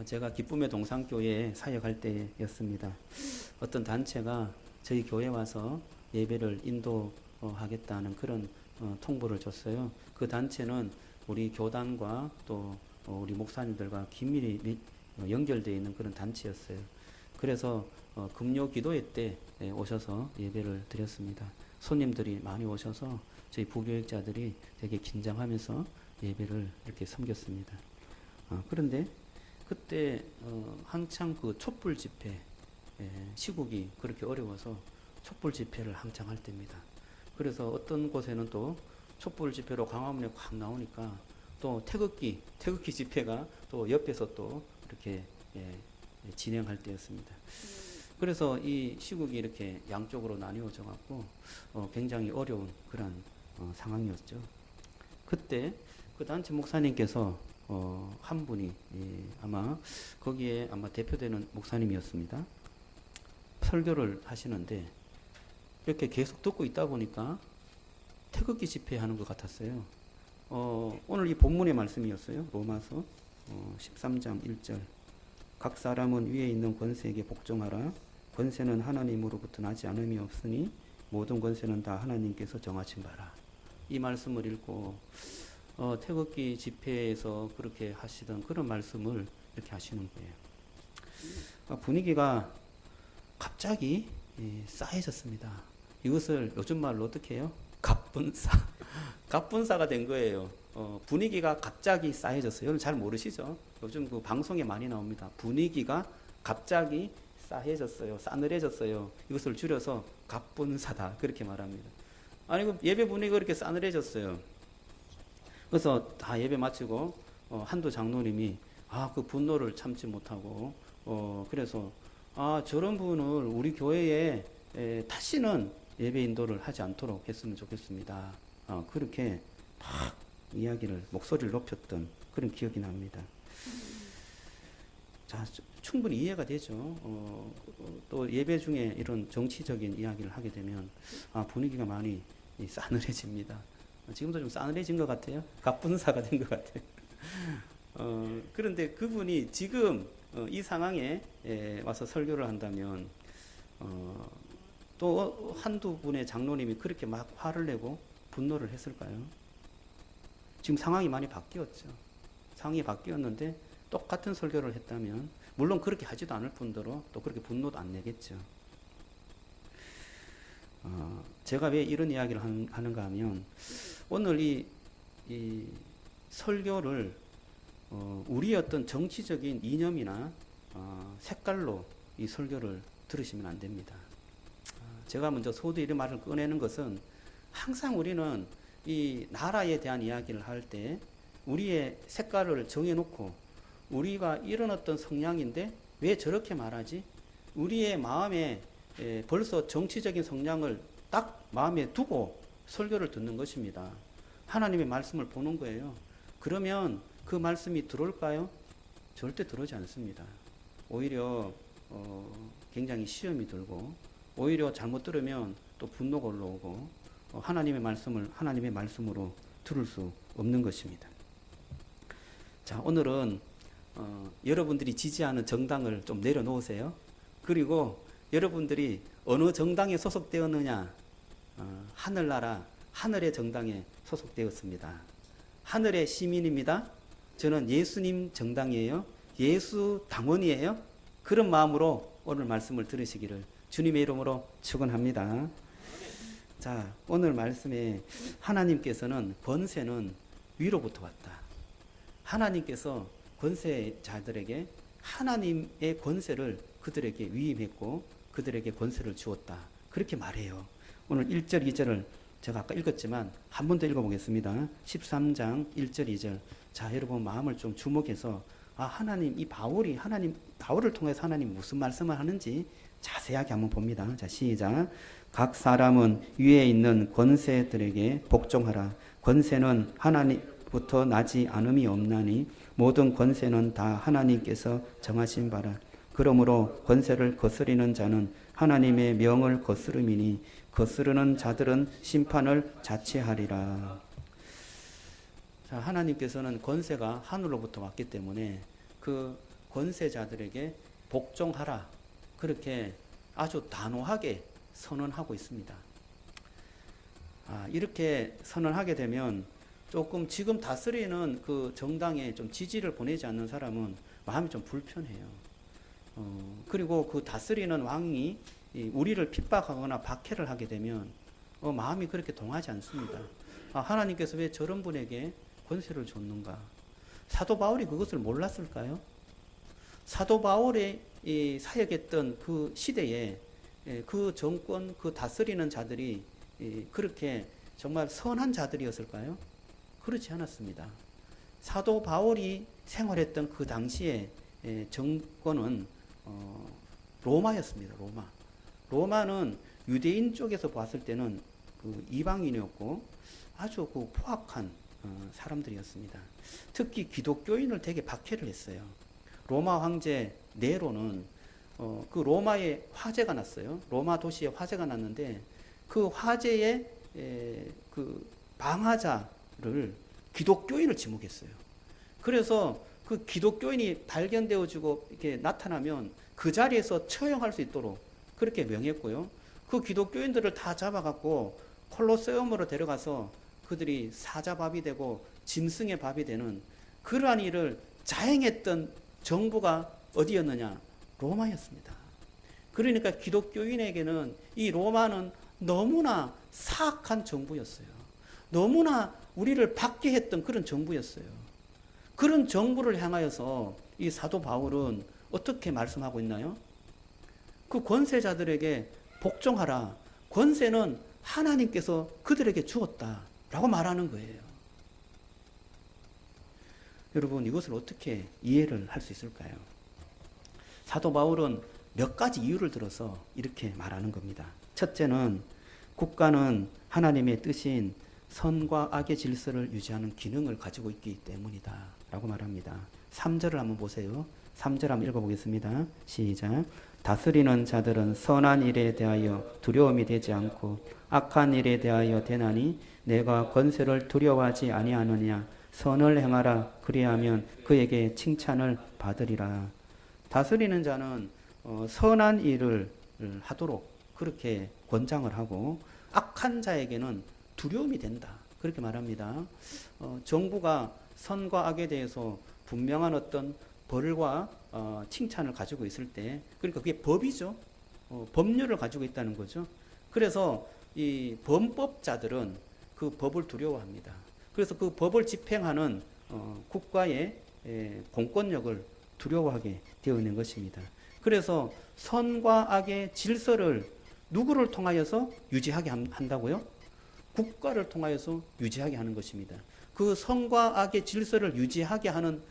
제가 기쁨의 동산교회에 사역할 때였습니다. 어떤 단체가 저희 교회 와서 예배를 인도하겠다는 그런 통보를 줬어요. 그 단체는 우리 교단과 또 우리 목사님들과 긴밀히 연결되어 있는 그런 단체였어요. 그래서 금요 기도회 때 오셔서 예배를 드렸습니다. 손님들이 많이 오셔서 저희 부교육자들이 되게 긴장하면서 예배를 이렇게 섬겼습니다. 그런데 그때 한창 그 촛불 집회, 시국이 그렇게 어려워서 촛불 집회를 한창 할 때입니다. 그래서 어떤 곳에는 또 촛불 집회로 광화문에 확 나오니까 또 태극기 집회가 또 옆에서 또 이렇게 진행할 때였습니다. 그래서 이 시국이 이렇게 양쪽으로 나뉘어져 갖고 굉장히 어려운 그런 상황이었죠. 그때 그 단체 목사님께서 한 분이 아마 거기에 아마 대표되는 목사님이었습니다. 설교를 하시는데 이렇게 계속 듣고 있다 보니까 태극기 집회하는 것 같았어요. 오늘 이 본문의 말씀이었어요. 로마서 13장 1절. 각 사람은 위에 있는 권세에게 복종하라. 권세는 하나님으로부터 나지 않음이 없으니 모든 권세는 다 하나님께서 정하신 바라. 이 말씀을 읽고 태극기 집회에서 그렇게 하시던 그런 말씀을 이렇게 하시는 거예요. 분위기가 갑자기 싸해졌습니다. 이것을 요즘 말로 어떻게 해요? 갑분싸. 갑분싸가 된 거예요. 분위기가 갑자기 싸해졌어요. 여러분 잘 모르시죠? 요즘 그 방송에 많이 나옵니다. 분위기가 갑자기 싸해졌어요. 싸늘해졌어요. 이것을 줄여서 갑분싸다. 그렇게 말합니다. 아니, 그 예배 분위기가 그렇게 싸늘해졌어요. 그래서 다 예배 마치고 한두 장로님이 그 분노를 참지 못하고 그래서 저런 분을 우리 교회에 다시는 예배 인도를 하지 않도록 했으면 좋겠습니다. 그렇게 막 이야기를 목소리를 높였던 그런 기억이 납니다. 자, 충분히 이해가 되죠. 또 예배 중에 이런 정치적인 이야기를 하게 되면 분위기가 많이 싸늘해집니다. 지금도 좀 싸늘해진 것 같아요. 갑분싸가 된 것 같아요. 그런데 그분이 지금 이 상황에 와서 설교를 한다면 또 한두 분의 장로님이 그렇게 막 화를 내고 분노를 했을까요? 지금 상황이 많이 바뀌었죠. 상황이 바뀌었는데 똑같은 설교를 했다면 물론 그렇게 하지도 않을 뿐더러 또 그렇게 분노도 안 내겠죠. 제가 왜 이런 이야기를 하는가 하면 오늘 이 설교를 우리의 어떤 정치적인 이념이나 색깔로 이 설교를 들으시면 안 됩니다. 제가 먼저 소두에 이런 말을 꺼내는 것은 항상 우리는 이 나라에 대한 이야기를 할 때 우리의 색깔을 정해놓고 우리가 이런 어떤 성향인데 왜 저렇게 말하지? 우리의 마음에 벌써 정치적인 성향을 딱 마음에 두고 설교를 듣는 것입니다. 하나님의 말씀을 보는 거예요. 그러면 그 말씀이 들어올까요? 절대 들어오지 않습니다. 오히려 굉장히 시험이 들고 오히려 잘못 들으면 또 분노가 올라오고 하나님의 말씀을 하나님의 말씀으로 들을 수 없는 것입니다. 자, 오늘은 여러분들이 지지하는 정당을 좀 내려놓으세요. 그리고 여러분들이 어느 정당에 소속되었느냐? 하늘나라 하늘의 정당에 소속되었습니다. 하늘의 시민입니다. 저는 예수님 정당이에요. 예수 당원이에요. 그런 마음으로 오늘 말씀을 들으시기를 주님의 이름으로 축원합니다. 자, 오늘 말씀에 하나님께서는 권세는 위로부터 왔다. 하나님께서 권세자들에게 하나님의 권세를 그들에게 위임했고 그들에게 권세를 주었다. 그렇게 말해요. 오늘 1절, 2절을 제가 아까 읽었지만 한 번 더 읽어보겠습니다. 13장 1절, 2절. 자, 여러분 마음을 좀 주목해서 하나님, 이 바울을 통해서 하나님 무슨 말씀을 하는지 자세하게 한번 봅니다. 자, 시작. 각 사람은 위에 있는 권세들에게 복종하라. 권세는 하나님부터 나지 않음이 없나니 모든 권세는 다 하나님께서 정하신 바라. 그러므로 권세를 거스리는 자는 하나님의 명을 거스름이니 거스르는 자들은 심판을 자취하리라. 자, 하나님께서는 권세가 하늘로부터 왔기 때문에 그 권세자들에게 복종하라. 그렇게 아주 단호하게 선언하고 있습니다. 이렇게 선언하게 되면 조금 지금 다스리는 그 정당에 좀 지지를 보내지 않는 사람은 마음이 좀 불편해요. 그리고 그 다스리는 왕이 우리를 핍박하거나 박해를 하게 되면 마음이 그렇게 동하지 않습니다. 하나님께서 왜 저런 분에게 권세를 줬는가? 사도 바울이 그것을 몰랐을까요? 사도 바울이 사역했던 그 시대에 그 정권, 그 다스리는 자들이 그렇게 정말 선한 자들이었을까요? 그렇지 않았습니다. 사도 바울이 생활했던 그 당시에 정권은 로마였습니다. 로마는 유대인 쪽에서 봤을 때는 그 이방인이었고 아주 그 포악한 사람들이었습니다. 특히 기독교인을 되게 박해를 했어요. 로마 황제 네로는 그 로마에 화재가 났어요. 로마 도시에 화재가 났는데 그 화재에 그 방화자를 기독교인을 지목했어요. 그래서 그 기독교인이 발견되어지고 이렇게 나타나면 그 자리에서 처형할 수 있도록 그렇게 명했고요. 그 기독교인들을 다 잡아갖고 콜로세움으로 데려가서 그들이 사자밥이 되고 짐승의 밥이 되는 그러한 일을 자행했던 정부가 어디였느냐? 로마였습니다. 그러니까 기독교인에게는 이 로마는 너무나 사악한 정부였어요. 너무나 우리를 받게 했던 그런 정부였어요. 그런 정부를 향하여서 이 사도 바울은 어떻게 말씀하고 있나요? 그 권세자들에게 복종하라. 권세는 하나님께서 그들에게 주었다. 라고 말하는 거예요. 여러분, 이것을 어떻게 이해를 할 수 있을까요? 사도 바울은 몇 가지 이유를 들어서 이렇게 말하는 겁니다. 첫째는 국가는 하나님의 뜻인 선과 악의 질서를 유지하는 기능을 가지고 있기 때문이다. 라고 말합니다. 3절을 한번 보세요. 3절 한번 읽어보겠습니다. 시작. 다스리는 자들은 선한 일에 대하여 두려움이 되지 않고 악한 일에 대하여 되나니 내가 권세를 두려워하지 아니하느냐. 선을 행하라. 그리하면 그에게 칭찬을 받으리라. 다스리는 자는 선한 일을 하도록 그렇게 권장을 하고 악한 자에게는 두려움이 된다. 그렇게 말합니다. 정부가 선과 악에 대해서 분명한 어떤 벌과 칭찬을 가지고 있을 때, 그러니까 그게 법이죠. 법률을 가지고 있다는 거죠. 그래서 이 범법자들은 그 법을 두려워합니다. 그래서 그 법을 집행하는 국가의 공권력을 두려워하게 되어 있는 것입니다. 그래서 선과 악의 질서를 누구를 통하여서 유지하게 한다고요? 국가를 통하여서 유지하게 하는 것입니다. 그 선과 악의 질서를 유지하게 하는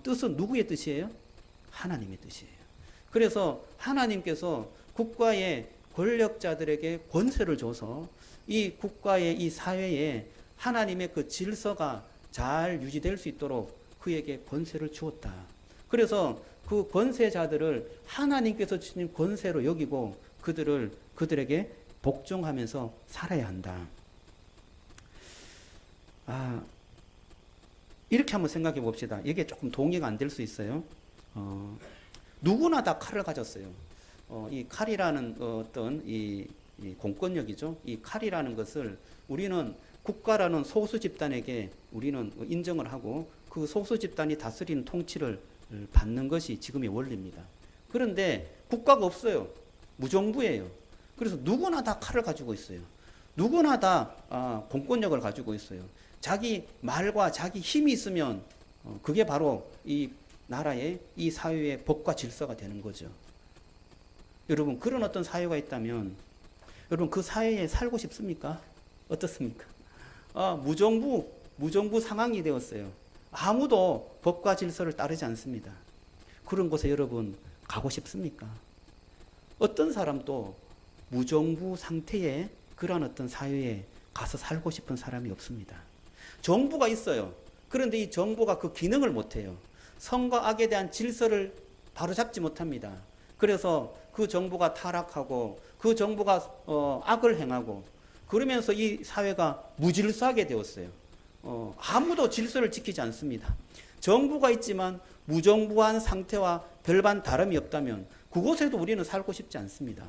뜻은 누구의 뜻이에요? 하나님의 뜻이에요. 그래서 하나님께서 국가의 권력자들에게 권세를 줘서 이 국가의 이 사회에 하나님의 그 질서가 잘 유지될 수 있도록 그에게 권세를 주었다. 그래서 그 권세자들을 하나님께서 주신 권세로 여기고 그들에게 복종하면서 살아야 한다. 이렇게 한번 생각해 봅시다. 이게 조금 동의가 안 될 수 있어요. 누구나 다 칼을 가졌어요. 이 칼이라는 어떤 이 공권력이죠. 이 칼이라는 것을 우리는 국가라는 소수 집단에게 우리는 인정을 하고 그 소수 집단이 다스리는 통치를 받는 것이 지금의 원리입니다. 그런데 국가가 없어요. 무정부예요. 그래서 누구나 다 칼을 가지고 있어요. 누구나 다 공권력을 가지고 있어요. 자기 말과 자기 힘이 있으면 그게 바로 이 나라의 이 사회의 법과 질서가 되는 거죠. 여러분, 그런 어떤 사회가 있다면 여러분 그 사회에 살고 싶습니까? 어떻습니까? 무정부 상황이 되었어요. 아무도 법과 질서를 따르지 않습니다. 그런 곳에 여러분 가고 싶습니까? 어떤 사람도 무정부 상태의 그런 어떤 사회에 가서 살고 싶은 사람이 없습니다. 정부가 있어요. 그런데 이 정부가 그 기능을 못해요. 선과 악에 대한 질서를 바로잡지 못합니다. 그래서 그 정부가 타락하고 그 정부가 악을 행하고 그러면서 이 사회가 무질서하게 되었어요. 아무도 질서를 지키지 않습니다. 정부가 있지만 무정부한 상태와 별반 다름이 없다면 그곳에도 우리는 살고 싶지 않습니다.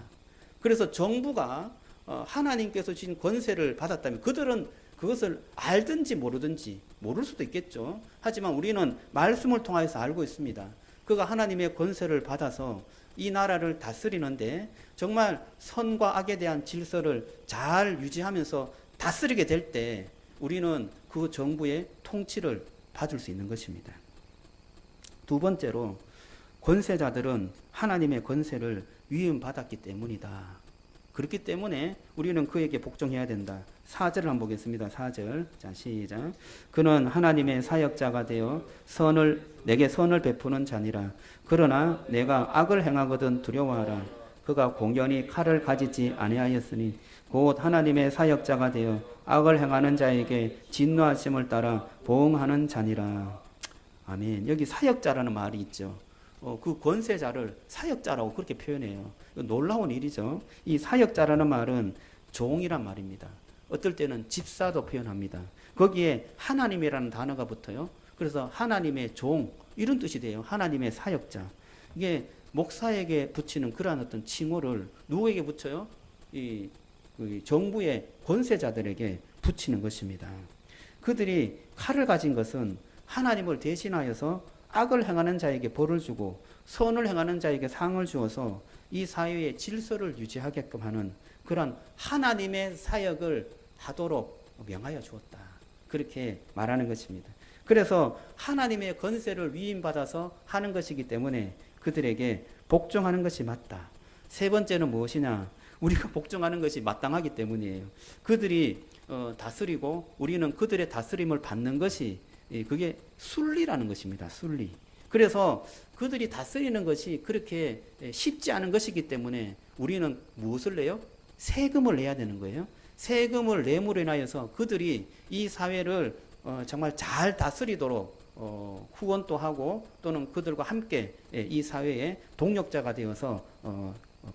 그래서 정부가 하나님께서 주신 권세를 받았다면 그들은 그것을 알든지 모르든지 모를 수도 있겠죠. 하지만 우리는 말씀을 통해서 알고 있습니다. 그가 하나님의 권세를 받아서 이 나라를 다스리는데 정말 선과 악에 대한 질서를 잘 유지하면서 다스리게 될 때 우리는 그 정부의 통치를 받을 수 있는 것입니다. 두 번째로 권세자들은 하나님의 권세를 위임받았기 때문이다. 그렇기 때문에 우리는 그에게 복종해야 된다. 4절을 한번 보겠습니다. 4절. 자, 시작. 그는 하나님의 사역자가 되어 내게 선을 베푸는 자니라. 그러나 내가 악을 행하거든 두려워하라. 그가 공연히 칼을 가지지 아니하였으니 곧 하나님의 사역자가 되어 악을 행하는 자에게 진노하심을 따라 보응하는 자니라. 아멘. 여기 사역자라는 말이 있죠. 그 권세자를 사역자라고 그렇게 표현해요. 놀라운 일이죠. 이 사역자라는 말은 종이란 말입니다. 어떨 때는 집사도 표현합니다. 거기에 하나님이라는 단어가 붙어요. 그래서 하나님의 종 이런 뜻이 돼요. 하나님의 사역자. 이게 목사에게 붙이는 그러한 어떤 칭호를 누구에게 붙여요? 이 정부의 권세자들에게 붙이는 것입니다. 그들이 칼을 가진 것은 하나님을 대신하여서 악을 행하는 자에게 벌을 주고 선을 행하는 자에게 상을 주어서 이 사회의 질서를 유지하게끔 하는 그런 하나님의 사역을 하도록 명하여 주었다. 그렇게 말하는 것입니다. 그래서 하나님의 권세를 위임받아서 하는 것이기 때문에 그들에게 복종하는 것이 맞다. 세 번째는 무엇이냐? 우리가 복종하는 것이 마땅하기 때문이에요. 그들이 다스리고 우리는 그들의 다스림을 받는 것이 그게 순리라는 것입니다. 순리. 그래서 그들이 다스리는 것이 그렇게 쉽지 않은 것이기 때문에 우리는 무엇을 내요? 세금을 내야 되는 거예요. 세금을 내므로 인하여서 그들이 이 사회를 정말 잘 다스리도록 후원도 하고 또는 그들과 함께 이 사회의 동력자가 되어서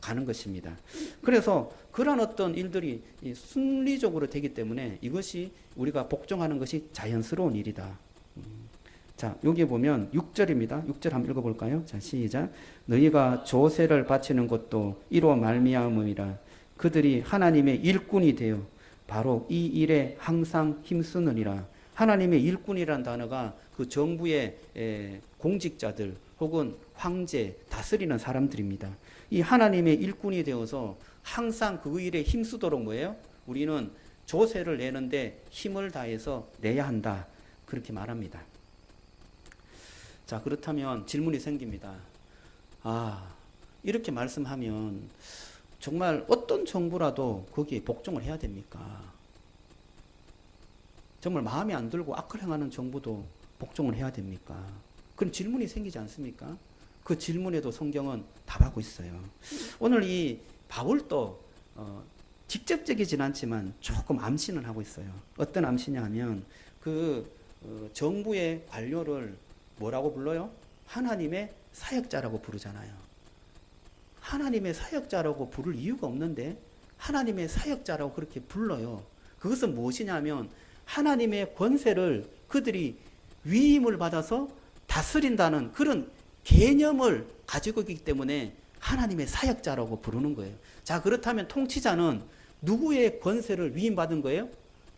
가는 것입니다. 그래서 그런 어떤 일들이 순리적으로 되기 때문에 이것이 우리가 복종하는 것이 자연스러운 일이다. 자, 여기 보면 6절입니다. 6절 한번 읽어볼까요? 자, 시작. 너희가 조세를 바치는 것도 이로 말미암음이라. 그들이 하나님의 일꾼이 되어 바로 이 일에 항상 힘쓰느니라. 하나님의 일꾼이라는 단어가 그 정부의 공직자들 혹은 황제, 다스리는 사람들입니다. 이 하나님의 일꾼이 되어서 항상 그 일에 힘쓰도록 뭐예요? 우리는 조세를 내는데 힘을 다해서 내야 한다. 그렇게 말합니다. 자, 그렇다면 질문이 생깁니다. 이렇게 말씀하면 정말 어떤 정부라도 거기에 복종을 해야 됩니까? 정말 마음에 안 들고 악을 행하는 정부도 복종을 해야 됩니까? 그럼 질문이 생기지 않습니까? 그 질문에도 성경은 답하고 있어요. 오늘 이 바울도 직접적이진 않지만 조금 암시는 하고 있어요. 어떤 암시냐 하면 정부의 관료를 뭐라고 불러요? 하나님의 사역자라고 부르잖아요. 하나님의 사역자라고 부를 이유가 없는데 하나님의 사역자라고 그렇게 불러요. 그것은 무엇이냐면 하나님의 권세를 그들이 위임을 받아서 다스린다는 그런 개념을 가지고 있기 때문에 하나님의 사역자라고 부르는 거예요. 자, 그렇다면 통치자는 누구의 권세를 위임받은 거예요?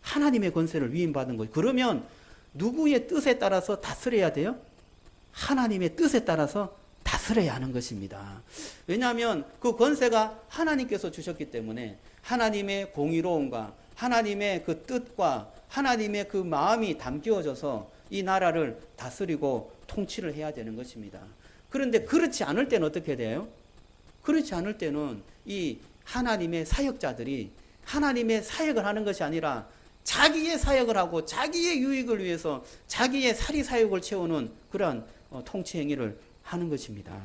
하나님의 권세를 위임받은 거예요. 그러면 누구의 뜻에 따라서 다스려야 돼요? 하나님의 뜻에 따라서 다스려야 하는 것입니다. 왜냐하면 그 권세가 하나님께서 주셨기 때문에 하나님의 공의로움과 하나님의 그 뜻과 하나님의 그 마음이 담겨져서 이 나라를 다스리고 통치를 해야 되는 것입니다. 그런데 그렇지 않을 때는 어떻게 돼요? 그렇지 않을 때는 이 하나님의 사역자들이 하나님의 사역을 하는 것이 아니라 자기의 사역을 하고 자기의 유익을 위해서 자기의 사리사욕을 채우는 그러한 통치 행위를 하는 것입니다.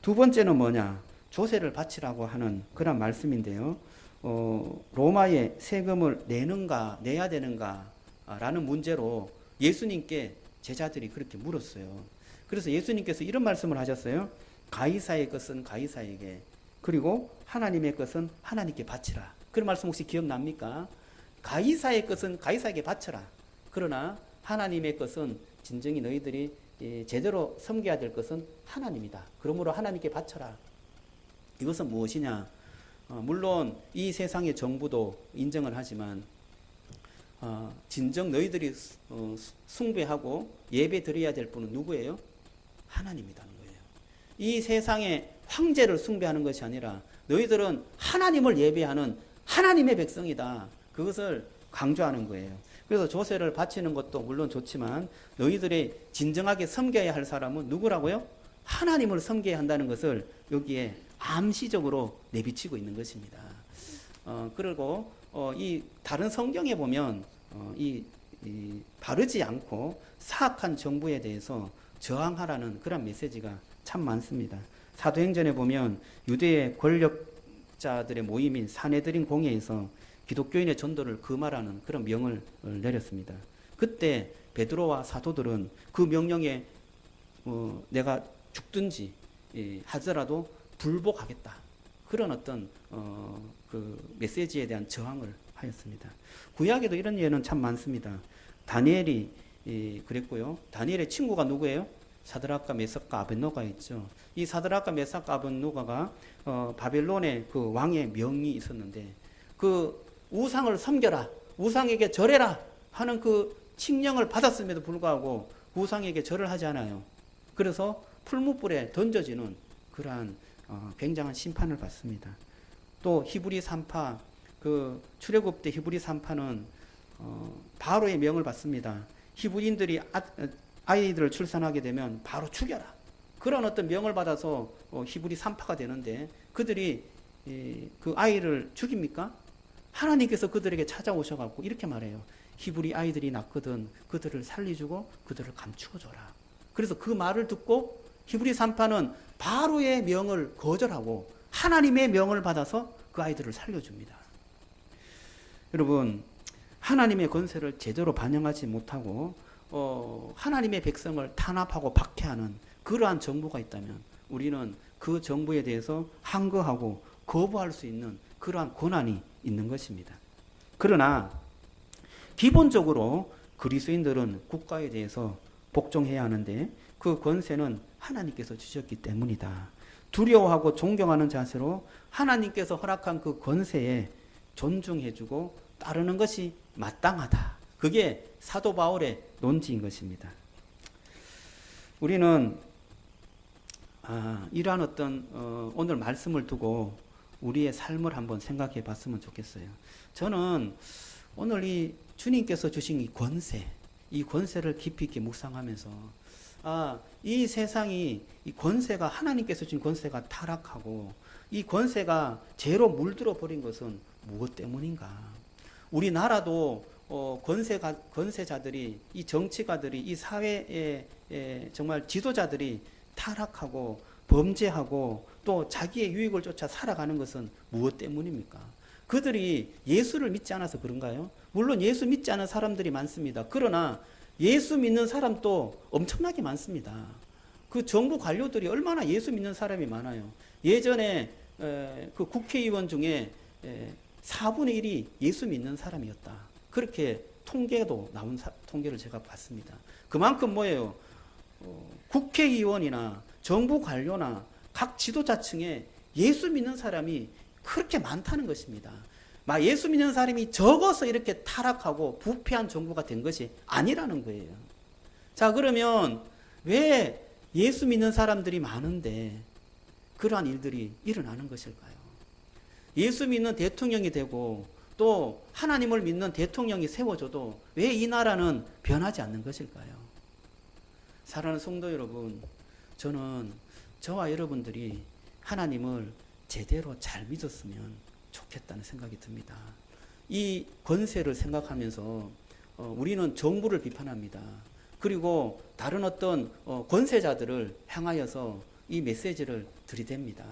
두 번째는 뭐냐? 조세를 바치라고 하는 그런 말씀인데요. 로마의 세금을 내는가 내야 되는가 라는 문제로 예수님께 제자들이 그렇게 물었어요. 그래서 예수님께서 이런 말씀을 하셨어요. 가이사의 것은 가이사에게 그리고 하나님의 것은 하나님께 바치라. 그런 말씀 혹시 기억납니까? 가이사의 것은 가이사에게 바쳐라. 그러나 하나님의 것은 진정히 너희들이 제대로 섬겨야 될 것은 하나님이다. 그러므로 하나님께 바쳐라. 이것은 무엇이냐? 물론 이 세상의 정부도 인정을 하지만 진정 너희들이 숭배하고 예배 드려야 될 분은 누구예요? 하나님이라는 거예요. 이 세상의 황제를 숭배하는 것이 아니라 너희들은 하나님을 예배하는 하나님의 백성이다. 그것을 강조하는 거예요. 그래서 조세를 바치는 것도 물론 좋지만 너희들이 진정하게 섬겨야 할 사람은 누구라고요? 하나님을 섬겨야 한다는 것을 여기에 암시적으로 내비치고 있는 것입니다. 그리고 이 다른 성경에 보면 이 바르지 않고 사악한 정부에 대해서 저항하라는 그런 메시지가 참 많습니다. 사도행전에 보면 유대의 권력자들의 모임인 사내들인 공회에서 기독교인의 전도를 금하라는 그런 명을 내렸습니다. 그때 베드로와 사도들은 그 명령에 내가 죽든지 하더라도 불복하겠다. 그런 어떤 그 메시지에 대한 저항을 하였습니다. 구약에도 이런 예는 참 많습니다. 다니엘이 그랬고요. 다니엘의 친구가 누구예요? 사드락과 메삭과 아벳노가 있죠. 이 사드락과 메삭과 아벳노가가 바벨론의 그 왕의 명이 있었는데 그 우상을 섬겨라, 우상에게 절해라 하는 그 칙령을 받았음에도 불구하고 우상에게 절을 하지 않아요. 그래서 풀무불에 던져지는 그러한 굉장한 심판을 받습니다. 또 히브리 산파, 그 출애굽 때 히브리 산파는 바로의 명을 받습니다. 히브리인들이 아이들을 출산하게 되면 바로 죽여라. 그런 어떤 명을 받아서 히브리 산파가 되는데 그들이 그 아이를 죽입니까? 하나님께서 그들에게 찾아오셔갖고 이렇게 말해요. 히브리 아이들이 낳거든 그들을 살려주고 그들을 감추어줘라. 그래서 그 말을 듣고 히브리 산파는 바로의 명을 거절하고 하나님의 명을 받아서 그 아이들을 살려줍니다. 여러분, 하나님의 권세를 제대로 반영하지 못하고 하나님의 백성을 탄압하고 박해하는 그러한 정부가 있다면 우리는 그 정부에 대해서 항거하고 거부할 수 있는 그러한 권한이 있는 것입니다. 그러나 기본적으로 그리스도인들은 국가에 대해서 복종해야 하는데 그 권세는 하나님께서 주셨기 때문이다. 두려워하고 존경하는 자세로 하나님께서 허락한 그 권세에 존중해주고 따르는 것이 마땅하다. 그게 사도 바울의 논지인 것입니다. 우리는 이러한 어떤 오늘 말씀을 두고 우리의 삶을 한번 생각해 봤으면 좋겠어요. 저는 오늘 이 주님께서 주신 이 권세를 깊이 있게 묵상하면서 이 세상이 이 권세가 하나님께서 주신 권세가 타락하고 이 권세가 죄로 물들어 버린 것은 무엇 때문인가? 우리나라도 권세자들이 이 정치가들이 이 사회의 정말 지도자들이 타락하고 범죄하고 또 자기의 유익을 쫓아 살아가는 것은 무엇 때문입니까? 그들이 예수를 믿지 않아서 그런가요? 물론 예수 믿지 않은 사람들이 많습니다. 그러나 예수 믿는 사람도 엄청나게 많습니다. 그 정부 관료들이 얼마나 예수 믿는 사람이 많아요. 예전에 그 국회의원 중에 4분의 1이 예수 믿는 사람이었다. 그렇게 통계도 나온 통계를 제가 봤습니다. 그만큼 뭐예요? 국회의원이나 정부 관료나 각 지도자층에 예수 믿는 사람이 그렇게 많다는 것입니다. 예수 믿는 사람이 적어서 이렇게 타락하고 부패한 정부가 된 것이 아니라는 거예요. 자, 그러면 왜 예수 믿는 사람들이 많은데 그러한 일들이 일어나는 것일까요? 예수 믿는 대통령이 되고 또 하나님을 믿는 대통령이 세워져도 왜 이 나라는 변하지 않는 것일까요? 사랑하는 성도 여러분, 저는 저와 여러분들이 하나님을 제대로 잘 믿었으면 좋겠다는 생각이 듭니다. 이 권세를 생각하면서 우리는 정부를 비판합니다. 그리고 다른 어떤 권세자들을 향하여서 이 메시지를 들이댑니다.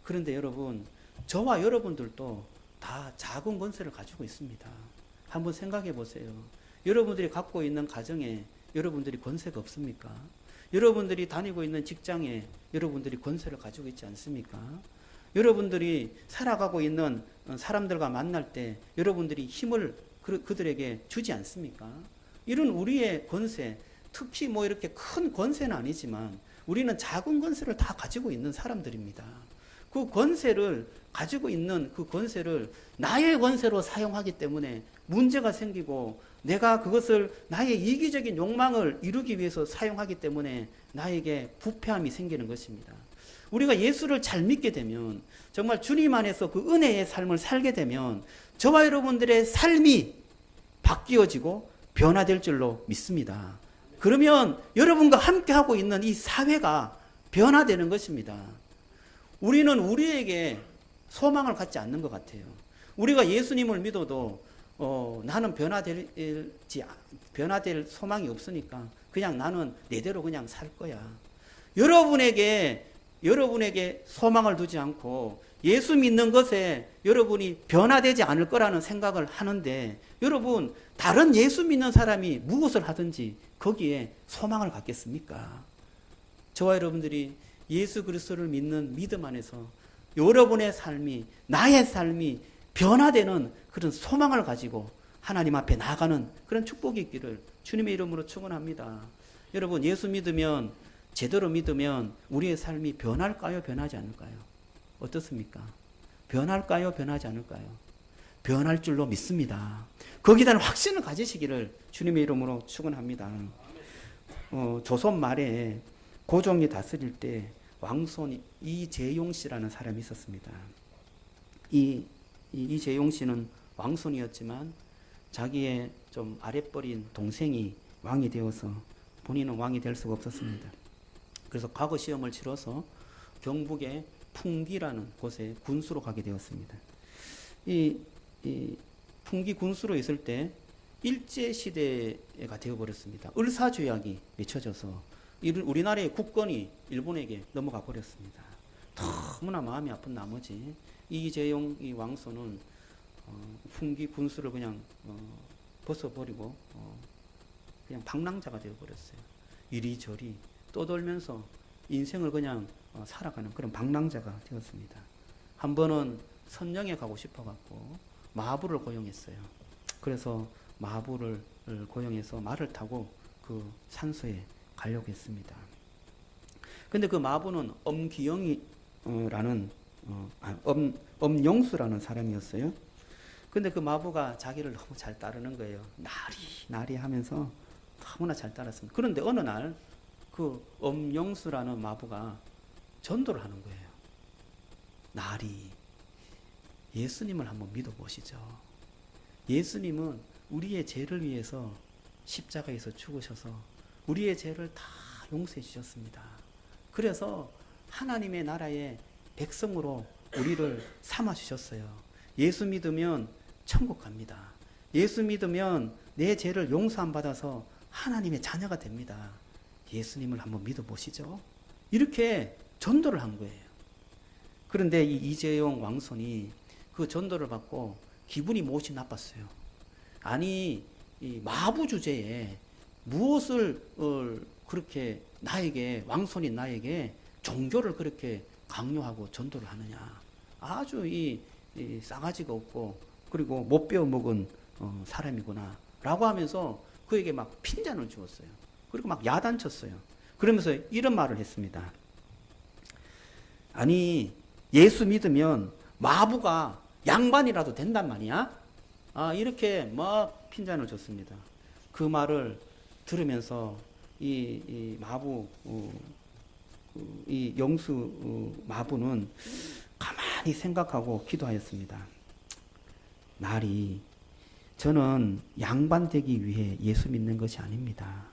그런데 여러분, 저와 여러분들도 다 작은 권세를 가지고 있습니다. 한번 생각해 보세요. 여러분들이 갖고 있는 가정에 여러분들이 권세가 없습니까? 여러분들이 다니고 있는 직장에 여러분들이 권세를 가지고 있지 않습니까? 여러분들이 살아가고 있는 사람들과 만날 때 여러분들이 힘을 그들에게 주지 않습니까? 이런 우리의 권세, 특히 뭐 이렇게 큰 권세는 아니지만 우리는 작은 권세를 다 가지고 있는 사람들입니다. 그 권세를 가지고 있는 그 권세를 나의 권세로 사용하기 때문에 문제가 생기고 내가 그것을 나의 이기적인 욕망을 이루기 위해서 사용하기 때문에 나에게 부패함이 생기는 것입니다. 우리가 예수를 잘 믿게 되면 정말 주님 안에서 그 은혜의 삶을 살게 되면 저와 여러분들의 삶이 바뀌어지고 변화될 줄로 믿습니다. 그러면 여러분과 함께하고 있는 이 사회가 변화되는 것입니다. 우리는 우리에게 소망을 갖지 않는 것 같아요. 우리가 예수님을 믿어도 나는 변화될 소망이 없으니까 그냥 나는 내대로 그냥 살 거야. 여러분에게 소망을 두지 않고 예수 믿는 것에 여러분이 변화되지 않을 거라는 생각을 하는데 여러분 다른 예수 믿는 사람이 무엇을 하든지 거기에 소망을 갖겠습니까? 저와 여러분들이 예수 그리스도를 믿는 믿음 안에서 여러분의 삶이 나의 삶이 변화되는 그런 소망을 가지고 하나님 앞에 나아가는 그런 축복이 있기를 주님의 이름으로 축원합니다. 여러분 예수 믿으면 제대로 믿으면 우리의 삶이 변할까요? 변하지 않을까요? 어떻습니까? 변할까요? 변하지 않을까요? 변할 줄로 믿습니다. 거기에 대한 확신을 가지시기를 주님의 이름으로 축원합니다. 조선 말에 고종이 다스릴 때 왕손 이재용 씨라는 사람이 있었습니다. 이재용 씨는 왕손이었지만 자기의 좀 아랫버린 동생이 왕이 되어서 본인은 왕이 될 수가 없었습니다. 그래서 과거 시험을 치러서 경북의 풍기라는 곳에 군수로 가게 되었습니다. 이 풍기 군수로 있을 때 일제시대가 되어버렸습니다. 을사조약이 맺혀져서 우리나라의 국권이 일본에게 넘어가 버렸습니다. 너무나 마음이 아픈 나머지 이재용 이 왕손은 풍기 군수를 그냥 벗어버리고 그냥 방랑자가 되어버렸어요. 이리저리 떠돌면서 인생을 그냥 살아가는 그런 방랑자가 되었습니다. 한 번은 선영에 가고 싶어갖고 마부를 고용했어요. 그래서 마부를 고용해서 말을 타고 그 산소에 가려고 했습니다. 근데 그 마부는 엄영수라는 사람이었어요. 근데 그 마부가 자기를 너무 잘 따르는 거예요. 나리 하면서 너무나 잘 따랐습니다. 그런데 어느 날 그 엄영수라는 마부가 전도를 하는 거예요. 나리, 예수님을 한번 믿어보시죠. 예수님은 우리의 죄를 위해서 십자가에서 죽으셔서 우리의 죄를 다 용서해 주셨습니다. 그래서 하나님의 나라의 백성으로 우리를 삼아 주셨어요. 예수 믿으면 천국 갑니다. 예수 믿으면 내 죄를 용서함 받아서 하나님의 자녀가 됩니다. 예수님을 한번 믿어보시죠. 이렇게 전도를 한 거예요. 그런데 이 이재용 왕손이 그 전도를 받고 기분이 몹시 나빴어요. 아니 이 마부 주제에 무엇을 그렇게 왕손인 나에게 종교를 그렇게 강요하고 전도를 하느냐. 아주 이 싸가지가 없고 그리고 못 배워먹은 사람이구나 라고 하면서 그에게 막 핀잔을 주었어요. 그리고 막 야단쳤어요. 그러면서 이런 말을 했습니다. 아니 예수 믿으면 마부가 양반이라도 된단 말이야? 이렇게 막 핀잔을 줬습니다. 그 말을 들으면서 이 마부 이 영수 마부는 가만히 생각하고 기도하였습니다. 나리, 저는 양반 되기 위해 예수 믿는 것이 아닙니다.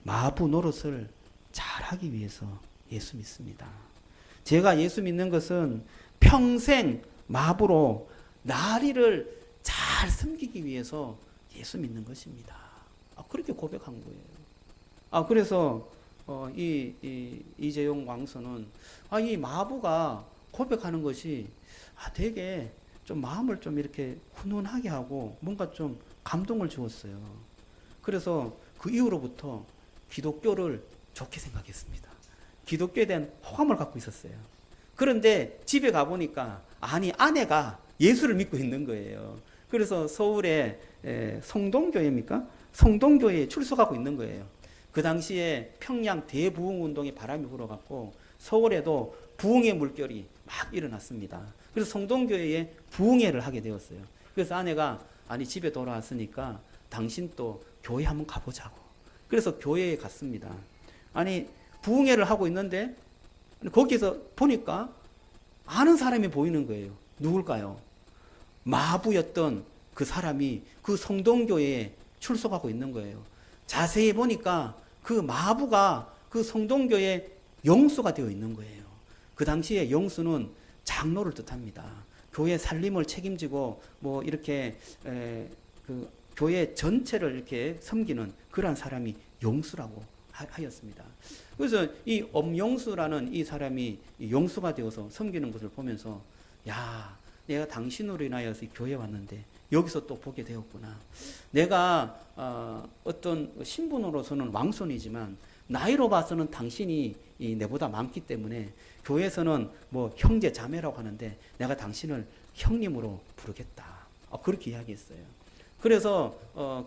마부 노릇을 잘하기 위해서 예수 믿습니다. 제가 예수 믿는 것은 평생 마부로 나리를 잘 섬기기 위해서 예수 믿는 것입니다. 그렇게 고백한 거예요. 그래서 이재용 왕손은 이 마부가 고백하는 것이 되게 좀 마음을 좀 이렇게 훈훈하게 하고 뭔가 좀 감동을 주었어요. 그래서 그 이후로부터 기독교를 좋게 생각했습니다. 기독교에 대한 호감을 갖고 있었어요. 그런데 집에 가보니까 아내가 예수를 믿고 있는 거예요. 그래서 서울에 성동교회입니까? 성동교회에 출석하고 있는 거예요. 그 당시에 평양 대부흥운동의 바람이 불어갖고 서울에도 부흥의 물결이 막 일어났습니다. 그래서 성동교회에 부흥회를 하게 되었어요. 그래서 아내가 아니 집에 돌아왔으니까 당신 또 교회 한번 가보자고. 그래서 교회에 갔습니다. 아니 부흥회를 하고 있는데 거기서 보니까 아는 사람이 보이는 거예요. 누굴까요? 마부였던 그 사람이 그 성동교회에 출석하고 있는 거예요. 자세히 보니까 그 마부가 그 성동교회 영수가 되어 있는 거예요. 그 당시에 영수는 장로를 뜻합니다. 교회 살림을 책임지고 뭐 이렇게 그 교회 전체를 이렇게 섬기는 그러한 사람이 영수라고 하였습니다. 그래서 이 엄영수라는 이 사람이 영수가 되어서 섬기는 것을 보면서 야, 내가 당신으로 인하여서 이 교회에 왔는데 여기서 또 보게 되었구나. 내가 어떤 신분으로서는 왕손이지만 나이로 봐서는 당신이 내보다 많기 때문에 교회에서는 뭐 형제 자매라고 하는데 내가 당신을 형님으로 부르겠다. 그렇게 이야기했어요. 그래서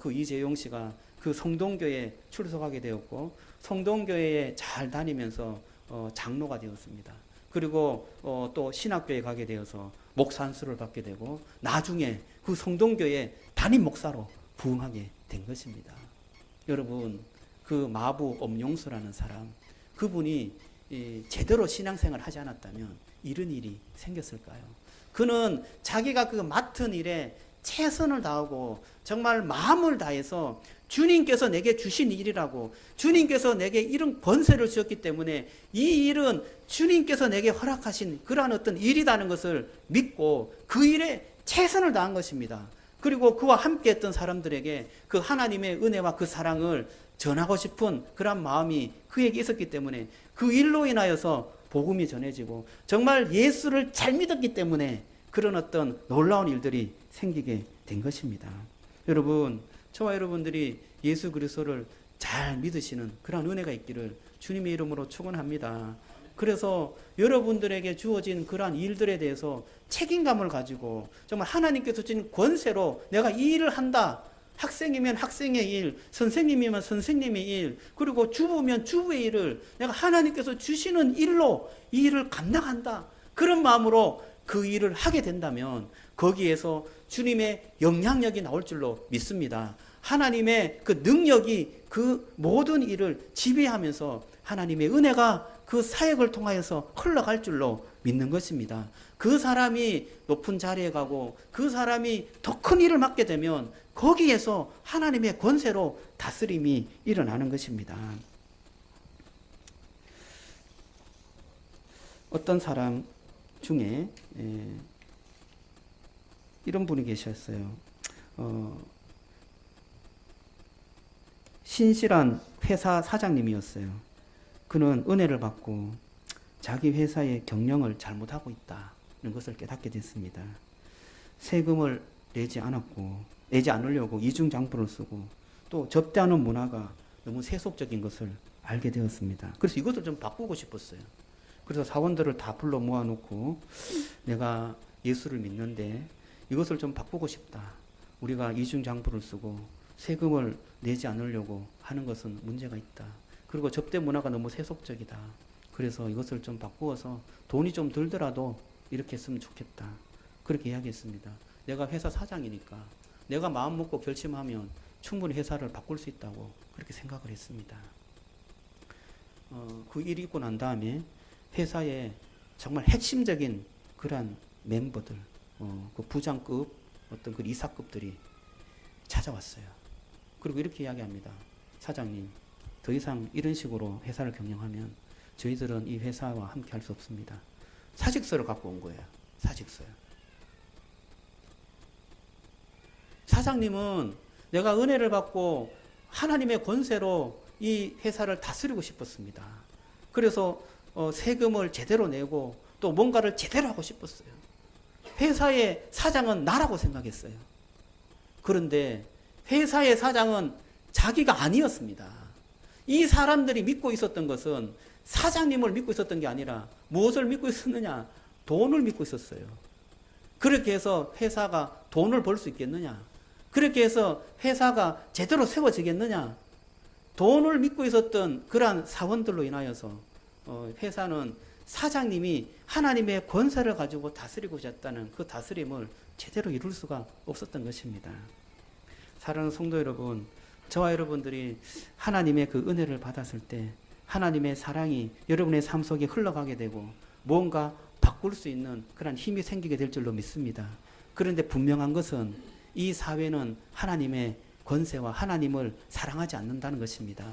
그 이재용 씨가 그 성동교회에 출석하게 되었고 성동교회에 잘 다니면서 장로가 되었습니다. 그리고 또 신학교에 가게 되어서 목사 안수를 받게 되고 나중에 그 성동교회 담임 목사로 부흥하게 된 것입니다. 여러분 그 마부 엄용수라는 사람 그분이 제대로 신앙생활을 하지 않았다면 이런 일이 생겼을까요? 그는 자기가 그 맡은 일에 최선을 다하고 정말 마음을 다해서 주님께서 내게 주신 일이라고 주님께서 내게 이런 권세를 주셨기 때문에 이 일은 주님께서 내게 허락하신 그러한 어떤 일이라는 것을 믿고 그 일에 최선을 다한 것입니다. 그리고 그와 함께 했던 사람들에게 그 하나님의 은혜와 그 사랑을 전하고 싶은 그런 마음이 그에게 있었기 때문에 그 일로 인하여서 복음이 전해지고 정말 예수를 잘 믿었기 때문에 그런 어떤 놀라운 일들이 생기게 된 것입니다. 여러분, 저와 여러분들이 예수 그리스도를 잘 믿으시는 그런 은혜가 있기를 주님의 이름으로 축원합니다. 그래서 여러분들에게 주어진 그러한 일들에 대해서 책임감을 가지고 정말 하나님께서 주신 권세로 내가 이 일을 한다. 학생이면 학생의 일, 선생님이면 선생님의 일, 그리고 주부면 주부의 일을 내가 하나님께서 주시는 일로 이 일을 감당한다. 그런 마음으로 그 일을 하게 된다면 거기에서 주님의 영향력이 나올 줄로 믿습니다. 하나님의 그 능력이 그 모든 일을 지배하면서 하나님의 은혜가 그 사역을 통하여서 흘러갈 줄로 믿는 것입니다. 그 사람이 높은 자리에 가고 그 사람이 더 큰 일을 맡게 되면 거기에서 하나님의 권세로 다스림이 일어나는 것입니다. 어떤 사람 중에 이런 분이 계셨어요. 신실한 회사 사장님이었어요. 그는 은혜를 받고 자기 회사의 경영을 잘못하고 있다는 것을 깨닫게 됐습니다. 세금을 내지 않으려고 이중장부를 쓰고 또 접대하는 문화가 너무 세속적인 것을 알게 되었습니다. 그래서 이것을 좀 바꾸고 싶었어요. 그래서 사원들을 다 불러 모아놓고 내가 예수를 믿는데 이것을 좀 바꾸고 싶다. 우리가 이중장부를 쓰고 세금을 내지 않으려고 하는 것은 문제가 있다. 그리고 접대 문화가 너무 세속적이다. 그래서 이것을 좀 바꾸어서 돈이 좀 들더라도 이렇게 했으면 좋겠다. 그렇게 이야기했습니다. 내가 회사 사장이니까 내가 마음 먹고 결심하면 충분히 회사를 바꿀 수 있다고 그렇게 생각을 했습니다. 그 일이 있고 난 다음에 회사에 정말 핵심적인 그러한 멤버들, 그 부장급, 어떤 그 이사급들이 찾아왔어요. 그리고 이렇게 이야기합니다. 사장님, 더 이상 이런 식으로 회사를 경영하면 저희들은 이 회사와 함께 할 수 없습니다. 사직서를 갖고 온 거예요. 사직서요. 사장님은 내가 은혜를 받고 하나님의 권세로 이 회사를 다스리고 싶었습니다. 그래서 세금을 제대로 내고 또 뭔가를 제대로 하고 싶었어요. 회사의 사장은 나라고 생각했어요. 그런데 회사의 사장은 자기가 아니었습니다. 이 사람들이 믿고 있었던 것은 사장님을 믿고 있었던 게 아니라 무엇을 믿고 있었느냐? 돈을 믿고 있었어요. 그렇게 해서 회사가 돈을 벌 수 있겠느냐? 그렇게 해서 회사가 제대로 세워지겠느냐? 돈을 믿고 있었던 그러한 사원들로 인하여서 회사는 사장님이 하나님의 권세를 가지고 다스리고자 했다는 그 다스림을 제대로 이룰 수가 없었던 것입니다. 사랑하는 성도 여러분, 저와 여러분들이 하나님의 그 은혜를 받았을 때 하나님의 사랑이 여러분의 삶 속에 흘러가게 되고 뭔가 바꿀 수 있는 그런 힘이 생기게 될 줄로 믿습니다. 그런데 분명한 것은 이 사회는 하나님의 권세와 하나님을 사랑하지 않는다는 것입니다.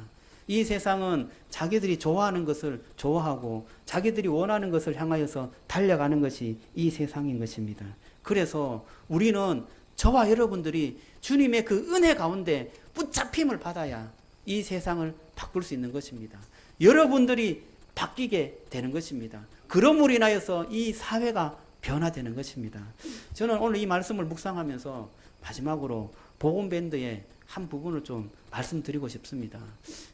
이 세상은 자기들이 좋아하는 것을 좋아하고 자기들이 원하는 것을 향하여서 달려가는 것이 이 세상인 것입니다. 그래서 우리는 저와 여러분들이 주님의 그 은혜 가운데 붙잡힘을 받아야 이 세상을 바꿀 수 있는 것입니다. 여러분들이 바뀌게 되는 것입니다. 그럼으로 인하여서 이 사회가 변화되는 것입니다. 저는 오늘 이 말씀을 묵상하면서 마지막으로 복음밴드의 한 부분을 좀 말씀드리고 싶습니다.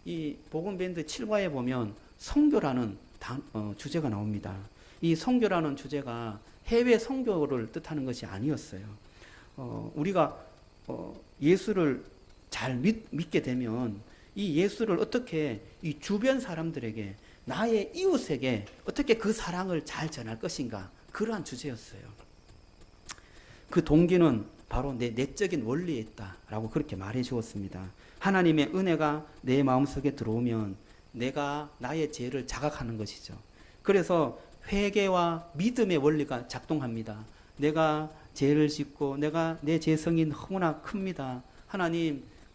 이 복음밴드 7과에 보면 선교라는 주제가 나옵니다. 이 선교라는 주제가 해외 선교를 뜻하는 것이 아니었어요. 우리가 예수를 잘 믿게 되면 이 예수를 어떻게 이 주변 사람들에게 나의 이웃에게 어떻게 그 사랑을 잘 전할 것인가, 그러한 주제였어요. 그 동기는 바로 내 내적인 원리에 있다라고 그렇게 말해 주었습니다. 하나님의 은혜가 내 마음속에 들어오면 내가 나의 죄를 자각하는 것이죠. 그래서 회개와 믿음의 원리가 작동합니다. 내가 죄를 짓고 내가 내 죄성이 너무나 큽니다.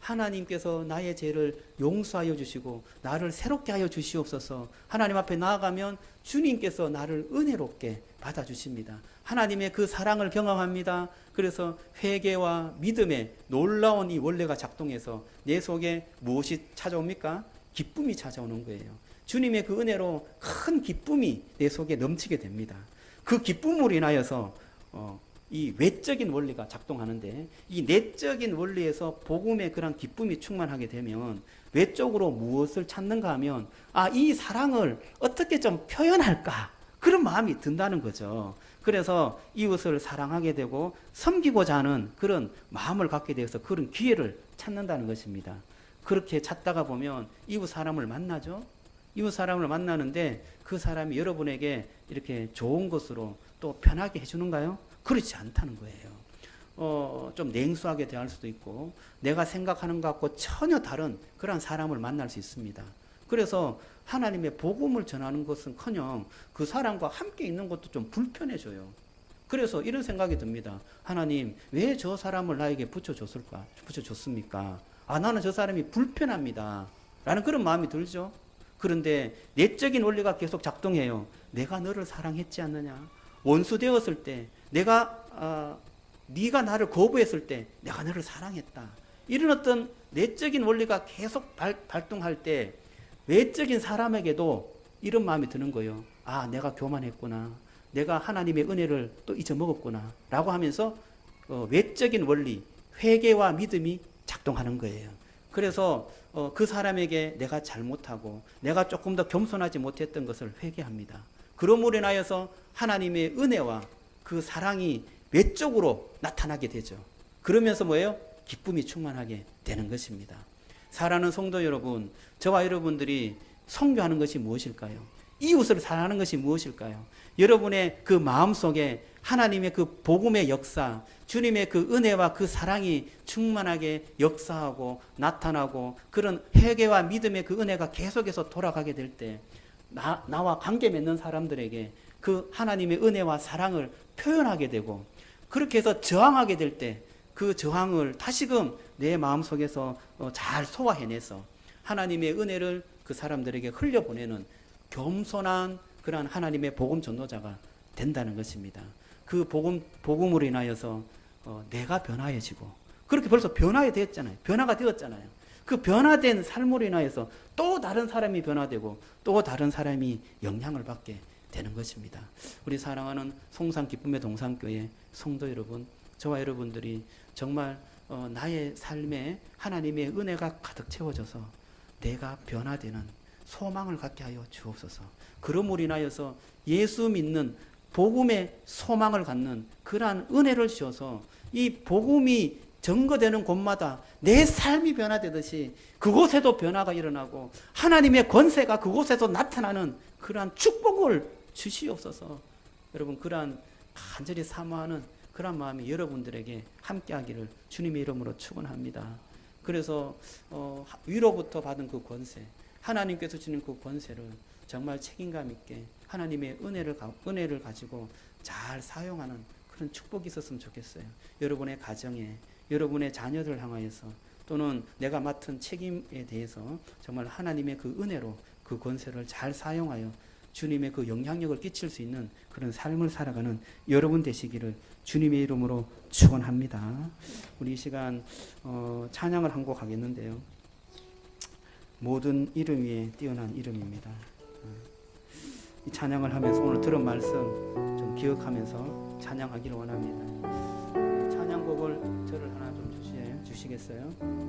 하나님께서 나의 죄를 용서하여 주시고 나를 새롭게 하여 주시옵소서. 하나님 앞에 나아가면 주님께서 나를 은혜롭게 받아주십니다. 하나님의 그 사랑을 경험합니다. 그래서 회개와 믿음의 놀라운 이 원리가 작동해서 내 속에 무엇이 찾아옵니까? 기쁨이 찾아오는 거예요. 주님의 그 은혜로 큰 기쁨이 내 속에 넘치게 됩니다. 그 기쁨으로 인하여서 이 외적인 원리가 작동하는데, 이 내적인 원리에서 복음의 그런 기쁨이 충만하게 되면 외적으로 무엇을 찾는가 하면 이 사랑을 어떻게 좀 표현할까, 그런 마음이 든다는 거죠. 그래서 이웃을 사랑하게 되고 섬기고자 하는 그런 마음을 갖게 되어서 그런 기회를 찾는다는 것입니다. 그렇게 찾다가 보면 이웃 사람을 만나죠. 이웃 사람을 만나는데 그 사람이 여러분에게 이렇게 좋은 것으로 또 편하게 해주는가요? 그렇지 않다는 거예요. 좀 냉수하게 대할 수도 있고 내가 생각하는 것과 전혀 다른 그런 사람을 만날 수 있습니다. 그래서 하나님의 복음을 전하는 것은커녕 그 사람과 함께 있는 것도 좀 불편해져요. 그래서 이런 생각이 듭니다. 하나님, 왜 저 사람을 나에게 붙여줬습니까? 나는 저 사람이 불편합니다. 라는 그런 마음이 들죠. 그런데 내적인 원리가 계속 작동해요. 내가 너를 사랑했지 않느냐? 원수 되었을 때, 네가 나를 거부했을 때 내가 너를 사랑했다. 이런 어떤 내적인 원리가 계속 발동할 때 외적인 사람에게도 이런 마음이 드는 거예요. 내가 교만했구나. 내가 하나님의 은혜를 또 잊어먹었구나. 라고 하면서 외적인 원리, 회개와 믿음이 작동하는 거예요. 그래서 그 사람에게 내가 잘못하고 내가 조금 더 겸손하지 못했던 것을 회개합니다. 그러므로 인하여서 하나님의 은혜와 그 사랑이 외적으로 나타나게 되죠. 그러면서 뭐예요? 기쁨이 충만하게 되는 것입니다. 사랑하는 성도 여러분, 저와 여러분들이 선교하는 것이 무엇일까요? 이웃을 사랑하는 것이 무엇일까요? 여러분의 그 마음속에 하나님의 그 복음의 역사, 주님의 그 은혜와 그 사랑이 충만하게 역사하고 나타나고 그런 회개와 믿음의 그 은혜가 계속해서 돌아가게 될 때 나와 관계 맺는 사람들에게 그 하나님의 은혜와 사랑을 표현하게 되고 그렇게 해서 저항하게 될 때 그 저항을 다시금 내 마음속에서 잘 소화해내서 하나님의 은혜를 그 사람들에게 흘려보내는 겸손한 그러한 하나님의 복음 전도자가 된다는 것입니다. 그 복음으로 인하여서 내가 변화해지고 그렇게 벌써 변화가 되었잖아요. 그 변화된 삶으로 인하여서 또 다른 사람이 변화되고 또 다른 사람이 영향을 받게 되는 것입니다. 우리 사랑하는 송산 기쁨의 동산교회 성도 여러분, 저와 여러분들이 정말 나의 삶에 하나님의 은혜가 가득 채워져서 내가 변화되는 소망을 갖게 하여 주옵소서. 그러므로 인하여서 예수 믿는 복음의 소망을 갖는 그러한 은혜를 주셔서 이 복음이 증거되는 곳마다 내 삶이 변화되듯이 그곳에도 변화가 일어나고 하나님의 권세가 그곳에서 나타나는 그러한 축복을 주시옵소서. 여러분, 그러한 간절히 사모하는 그러한 마음이 여러분들에게 함께하기를 주님의 이름으로 축원합니다. 그래서 위로부터 받은 그 권세, 하나님께서 주는 그 권세를 정말 책임감 있게 하나님의 은혜를 가지고 잘 사용하는 그런 축복이 있었으면 좋겠어요. 여러분의 가정에, 여러분의 자녀들 향하여서, 또는 내가 맡은 책임에 대해서 정말 하나님의 그 은혜로 그 권세를 잘 사용하여 주님의 그 영향력을 끼칠 수 있는 그런 삶을 살아가는 여러분 되시기를 주님의 이름으로 축원합니다. 우리 이 시간 찬양을 한 곡 하겠는데요. 모든 이름 위에 뛰어난 이름입니다. 이 찬양을 하면서 오늘 들은 말씀 좀 기억하면서 찬양하기를 원합니다. 찬양곡을 저를 하나 좀 주시겠어요?